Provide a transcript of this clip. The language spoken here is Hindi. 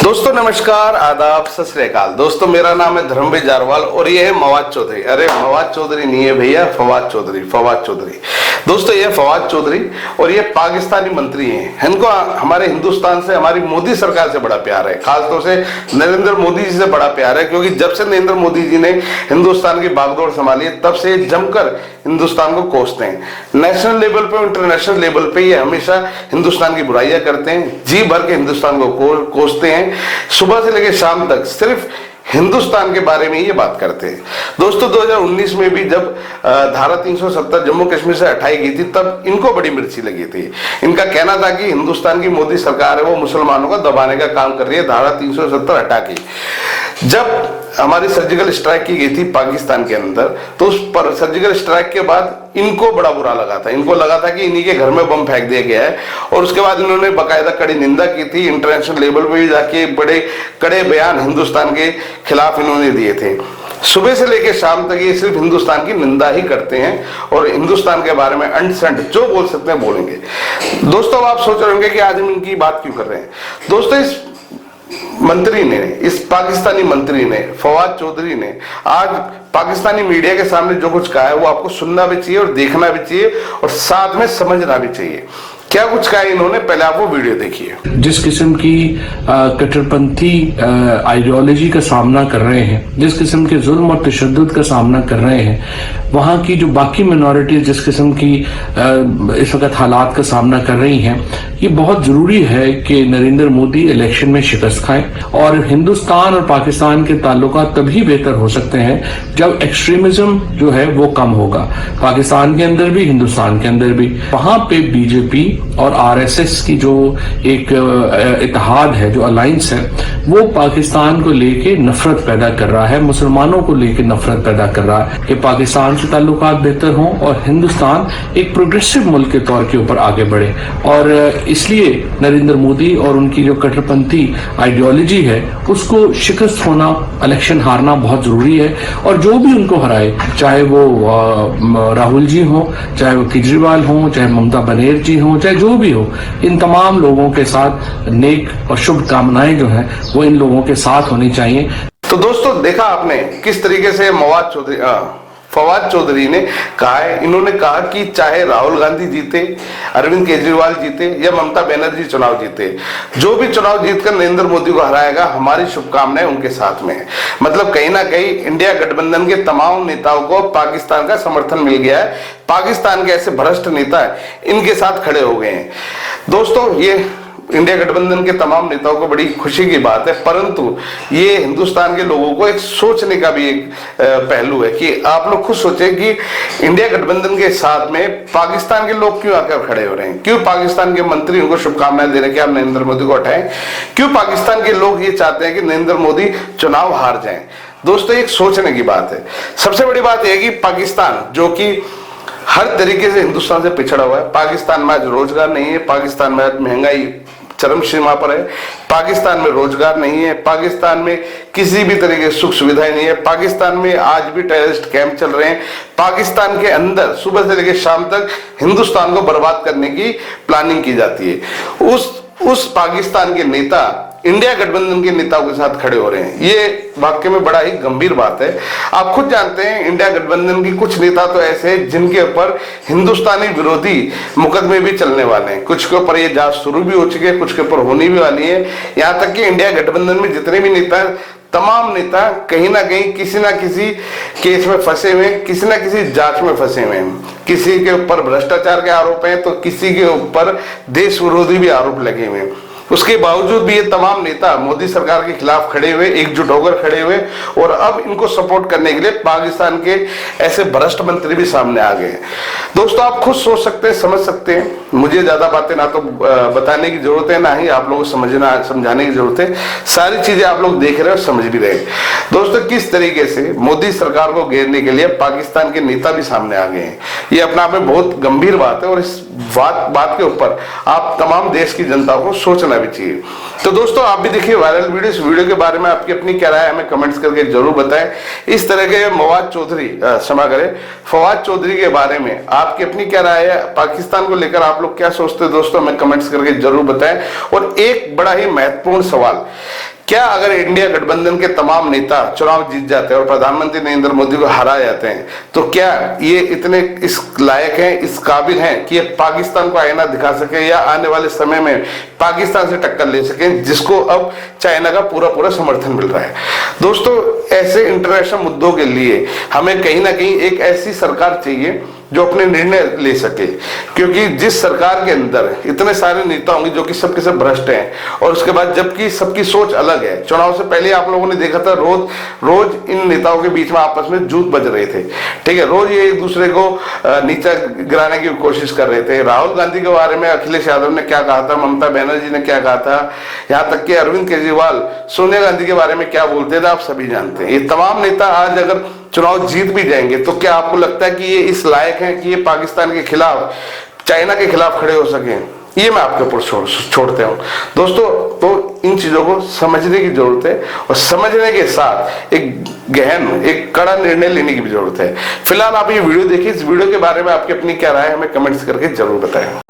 दोस्तों नमस्कार, आदाब, सत श्री अकाल। दोस्तों मेरा नाम है धर्मवीर जारवाल और ये है मवाद चौधरी। अरे मवाद चौधरी नहीं है भैया, फवाद चौधरी, फवाद चौधरी। दोस्तों ये फवाद चौधरी और ये पाकिस्तानी मंत्री हैं। इनको हमारे हिंदुस्तान से, हमारी मोदी सरकार से बड़ा प्यार है, खासतौर से नरेंद्र मोदी जी से बड़ा प्यार है, क्योंकि जब से नरेंद्र मोदी जी ने हिंदुस्तान की बागडोर संभाली है तब से जमकर हिंदुस्तान को कोसते हैं। नेशनल लेवल पे, इंटरनेशनल लेवल पे ये हमेशा हिंदुस्तान की बुराइयां करते हैं, जी भर के हिंदुस्तान को कोसते हैं। सुबह से लेकर शाम तक सिर्फ हिंदुस्तान के बारे में ये बात करते हैं। दोस्तों 2019 में भी जब धारा 370 जम्मू कश्मीर से हटाई गई थी तब इनको बड़ी मिर्ची लगी थी। इनका कहना था कि हिंदुस्तान की मोदी सरकार है वो मुसलमानों को दबाने का काम कर रही है धारा 370 हटा के। जब हमारी सर्जिकल स्ट्राइक की गई थी पाकिस्तान के अंदर, तो उस पर सर्जिकल स्ट्राइक के बाद इनको बड़ा बुरा लगा था। इनको लगा था कि इन्हीं के घर में बम फेंक दिया गया है और उसके बाद इन्होंने बाकायदा कड़ी निंदा की थी। इंटरनेशनल लेवल पे भी जाके बड़े कड़े बयान हिंदुस्तान के खिलाफ इन्होंने दिए थे। सुबह से लेकर शाम तक ये सिर्फ हिंदुस्तान की निंदा ही करते हैं और हिंदुस्तान के बारे में अंट संट जो बोल सकते हैं बोलेंगे। दोस्तों आप सोच रहे होंगे कि आज हम इनकी बात क्यों कर रहे हैं। दोस्तों इस मंत्री ने, इस पाकिस्तानी मंत्री ने, फवाद चौधरी ने आज पाकिस्तानी मीडिया के सामने जो कुछ कहा है वो आपको सुनना भी चाहिए और देखना भी चाहिए और साथ में समझना भी चाहिए। क्या कुछ कहा है इन्होंने, पहले आप वो वीडियो देखिए। जिस किस्म की कट्टरपंथी आइडियोलॉजी का सामना कर रहे हैं, जिस किस्म के जुल्म और तशद्दुद का सामना कर रहे हैं, वहाँ की जो बाकी मिनॉरिटीज जिस किस्म की इस वक्त हालात का सामना कर रही हैं, ये बहुत जरूरी है कि नरेंद्र मोदी इलेक्शन में शिकस्त खाएं और हिंदुस्तान और पाकिस्तान के ताल्लुकात तभी बेहतर हो सकते हैं जब एक्सट्रीमिज्म जो है वो कम होगा, पाकिस्तान के अंदर भी, हिंदुस्तान के अंदर भी। वहां पे बीजेपी और आरएसएस की जो एक इत्तेहाद है, जो अलायंस है, वो पाकिस्तान को लेके नफरत पैदा कर रहा है, मुसलमानों को लेके नफरत पैदा कर रहा है कि पाकिस्तान से ताल्लुकात बेहतर हों और हिंदुस्तान एक प्रोग्रेसिव मुल्क के तौर के ऊपर आगे बढ़े। और इसलिए नरेंद्र मोदी और उनकी जो कट्टरपंथी आइडियोलॉजी है उसको शिकस्त होना, इलेक्शन हारना बहुत जरूरी है। और जो भी उनको हराए, चाहे वो राहुल जी हो, चाहे वो केजरीवाल हो, चाहे ममता बनर्जी हो, चाहे जो भी हो, इन तमाम लोगों के साथ नेक और शुभ कामनाएं जो हैं वो इन लोगों के साथ होनी चाहिए। तो दोस्तों देखा आपने किस तरीके से फवाद चौधरी ने कहा है। इन्होंने कहा कि चाहे राहुल गांधी जीते, अरविंद केजरीवाल जीते या ममता बनर्जी चुनाव जीते, जो भी चुनाव जीतकर नरेंद्र मोदी को हराएगा, हमारी शुभकामनाएं उनके साथ में है। मतलब कहीं ना कहीं इंडिया गठबंधन के तमाम नेताओं को पाकिस्तान का समर्थन मिल गया है। पाकिस्तान के ऐसे भ्रष्ट नेता इनके साथ खड़े हो गए हैं। दोस्तों ये इंडिया गठबंधन के तमाम नेताओं को बड़ी खुशी की बात है, परंतु ये हिंदुस्तान के लोगों को एक सोचने का भी एक पहलू है कि आप लोग खुद सोचें कि इंडिया गठबंधन के साथ में पाकिस्तान के लोग क्यों आकर खड़े हो रहे हैं, क्यों पाकिस्तान के मंत्री उनको शुभकामनाएं दे रहे हैं कि आप नरेंद्र मोदी को हटाएं, क्यों पाकिस्तान के लोग ये चाहते हैं कि नरेंद्र मोदी चुनाव हार जाएं। दोस्तों एक सोचने की बात है। सबसे बड़ी बात यह है कि पाकिस्तान जो कि हर तरीके से हिंदुस्तान से पिछड़ा हुआ है, पाकिस्तान में आज रोजगार नहीं है, पाकिस्तान में आज महंगाई चरम सीमा पर है, पाकिस्तान में रोजगार नहीं है, पाकिस्तान में किसी भी तरीके की सुख सुविधाएं नहीं है, पाकिस्तान में आज भी टेररिस्ट कैंप चल रहे हैं, पाकिस्तान के अंदर सुबह से लेकर शाम तक हिंदुस्तान को बर्बाद करने की प्लानिंग की जाती है। उस पाकिस्तान के नेता इंडिया गठबंधन के नेताओं के साथ खड़े हो रहे हैं। ये वाकई में बड़ा ही गंभीर बात है। आप खुद जानते हैं इंडिया गठबंधन की कुछ नेता तो ऐसे हैं जिनके ऊपर हिंदुस्तानी विरोधी मुकदमे भी चलने वाले हैं। कुछ के ऊपर ये जांच शुरू भी हो चुकी है, कुछ के ऊपर होनी भी वाली है। यहाँ तक कि इंडिया गठबंधन में जितने भी नेता, तमाम नेता कहीं ना कहीं किसी ना किसी केस में फंसे हुए हैं, किसी ना किसी जांच में फंसे हुए हैं। किसी के ऊपर भ्रष्टाचार के आरोप हैं तो किसी के ऊपर देश विरोधी भी आरोप लगे हुए हैं। उसके बावजूद भी ये तमाम नेता मोदी सरकार के खिलाफ खड़े हुए, एकजुट होकर खड़े हुए और अब इनको सपोर्ट करने के लिए पाकिस्तान के ऐसे भ्रष्ट मंत्री भी सामने आ गए हैं। दोस्तों आप खुद सोच सकते हैं, समझ सकते हैं, मुझे ज्यादा बातें ना तो बताने की जरूरत है, ना ही आप लोगों को समझाने की जरूरत है। सारी चीजें आप लोग देख रहे हो, समझ भी रहे। दोस्तों किस तरीके से मोदी सरकार को घेरने के लिए पाकिस्तान के नेता भी सामने आ गए हैं, ये अपने आप में बहुत गंभीर बात है और इस बात के ऊपर आप तमाम देश की जनता को सोचना भी चाहिए। तो दोस्तों आप भी देखिए वायरल वीडियो। इस वीडियो के बारे में आपकी अपनी क्या राय है हमें कमेंट्स करके जरूर बताएं। इस तरह के फवाद चौधरी के बारे में आपकी अपनी क्या राय है, पाकिस्तान को लेकर आप लोग क्या सोचते हैं दोस्तों, हमें कमेंट्स करके जरूर बताएं। और एक बड़ा ही महत्वपूर्ण सवाल, क्या अगर इंडिया गठबंधन के तमाम नेता चुनाव जीत जाते हैं और प्रधानमंत्री नरेंद्र मोदी को हरा जाते हैं, तो क्या ये इतने इस लायक हैं, इस काबिल हैं कि ये पाकिस्तान को आईना दिखा सके या आने वाले समय में पाकिस्तान से टक्कर ले सके, जिसको अब चाइना का पूरा पूरा समर्थन मिल रहा है। दोस्तों, ऐसे इंटरनेशनल मुद्दों के लिए हमें कहीं ना कहीं एक ऐसी सरकार चाहिए जो अपने निर्णय ले सके, क्योंकि जिस सरकार के अंदर इतने सारे नेता होंगे जो कि सबके सब भ्रष्ट हैं, और उसके बाद जबकि सबकी सोच अलग है। चुनाव से पहले आप लोगों ने देखा था रोज इन नेताओं के बीच में आपस में जूत बज रहे थे, ठीक है, रोज ये एक दूसरे को नीचा गिराने की कोशिश कर रहे थे। राहुल गांधी के बारे में अखिलेश यादव ने क्या कहा था, ममता बनर्जी ने क्या कहा था, यहाँ तक कि अरविंद केजरीवाल सोनिया गांधी के बारे में क्या बोलते थे, आप सभी जानते हैं। ये तमाम नेता आज अगर चुनाव जीत भी जाएंगे तो क्या आपको लगता है कि ये इस लायक हैं कि ये पाकिस्तान के खिलाफ, चाइना के खिलाफ खड़े हो सकें? ये मैं आपके ऊपर छोड़ते हूं दोस्तों। तो इन चीजों को समझने की जरूरत है, और समझने के साथ एक गहन, एक कड़ा निर्णय लेने की भी जरूरत है। फिलहाल आप ये वीडियो देखिए, इस वीडियो के बारे में आपकी अपनी क्या राय है हमें कमेंट्स करके जरूर बताएं।